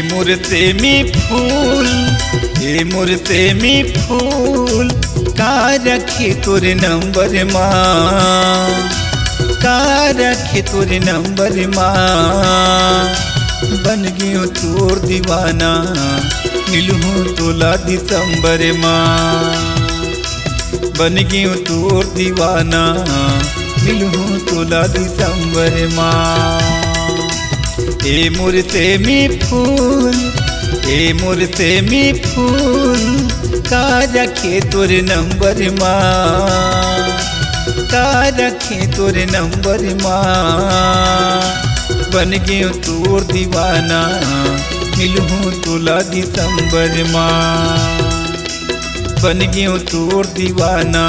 मूर्ते में फूल, ए मूर्ते में फूल का रखे तोरे नंबर माँ, का रखे तोरे नंबर माँ। बन गयो तोर दीवाना मिलूँ तोला दिसंबर माँ, बन गयो तोर दीवाना मिलूँ तोला दिसंबर माँ। ए मूर्ते में फूल, ए मूर्ते में फूल का रखे तोरे नंबर माँ, का रखे तोरे नंबर माँ। बन गयो तोर दीवाना मिलूँ तोला दिसंबर माँ, बन गयो तोर दीवाना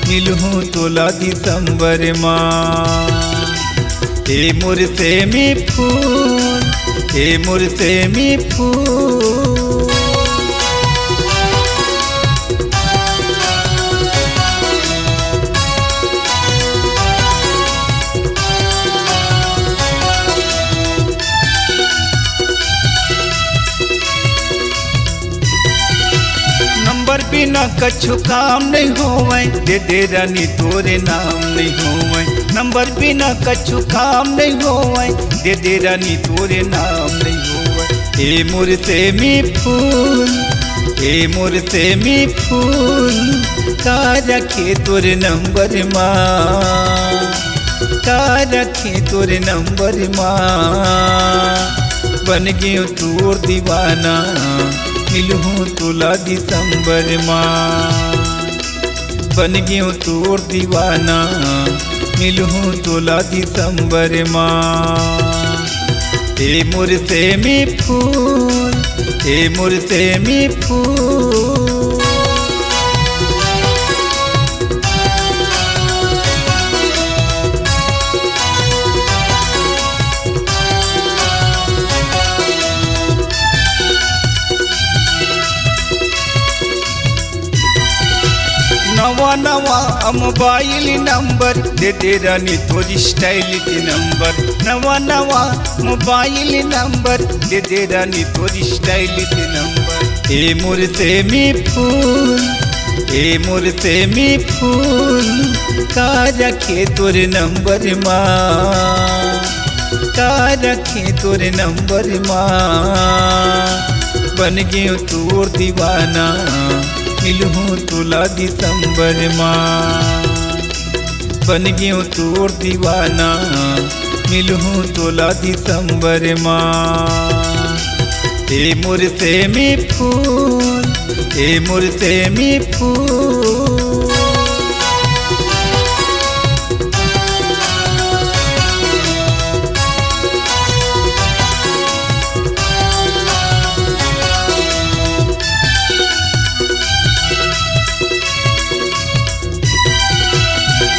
मिलूँ तोला दिसंबर माँ। ए मूर्ते में फूल, ए मूर्ते में फूल। नंबर बिना कछु काम नहीं होवे, दे दे रानी तोरे नाम नहीं होवे। नंबर बिना कछु काम नहीं होवे, दे दे रानी तोरे नाम नहीं होवे। ए मूर्ते में फूल, ए मूर्ते में फूल का रखे तोरे नंबर माँ, का रखे तोरे नंबर माँ। बन गयो तोर दीवाना मिलूँ तोला दिसंबर माँ, बन गयो तोर दीवाना मिलूँ तोला दिसंबर माँ। ए मूर्ते में फूल, ए मूर्ते में फूल। नवा नवा मोबाइल नंबर दे दे रानी तोरी स्टाइल के नंबर। नवा नवा मोबाइल नंबर दे दे रानी तोरी स्टाइल के नंबर। ए मूर्ते में फूल, ए मूर्ते में फूल का रखे तोरे नंबर माँ, का रखे तोरे नंबर माँ। बन गयो तोर दीवाना मिलूँ तोला दिसंबर माँ, बन गयो तोर दीवाना मिलूँ तोला दिसंबर माँ। ए मूर्ते में फूल, ए मूर्ते में फूल।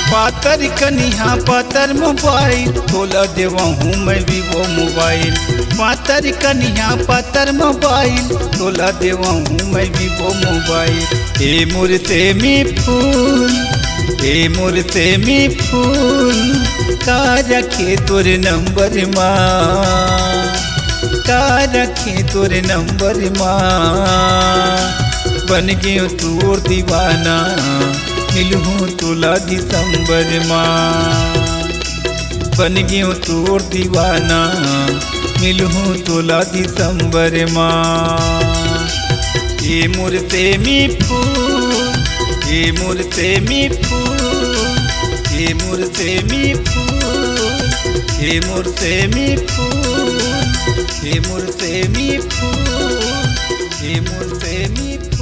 पातर कनिहा पातर मोबाइल तोला देवा हूँ मैं वीवो मोबाइल। पातर कनिहा पातर मोबाइल तोला देवा हूँ मैं वीवो मोबाइल। ए मूर्ते में फूल, ए मूर्ते में फूल का रखे तोरे नंबर माँ, का रखे तोरे नंबर माँ। बन गयो तोर दीवाना मिलूँ तोला दिसंबर माँ, बन गयो तोर दीवाना मिलूँ तोला दिसंबर माँ। ए मूर्ते में फूल, ए मूर्ते में फूल, ए मूर्ते में फूल, ए मूर्ते में फूल, ए मूर्ते में फूल, ए मूर्ते में फूल।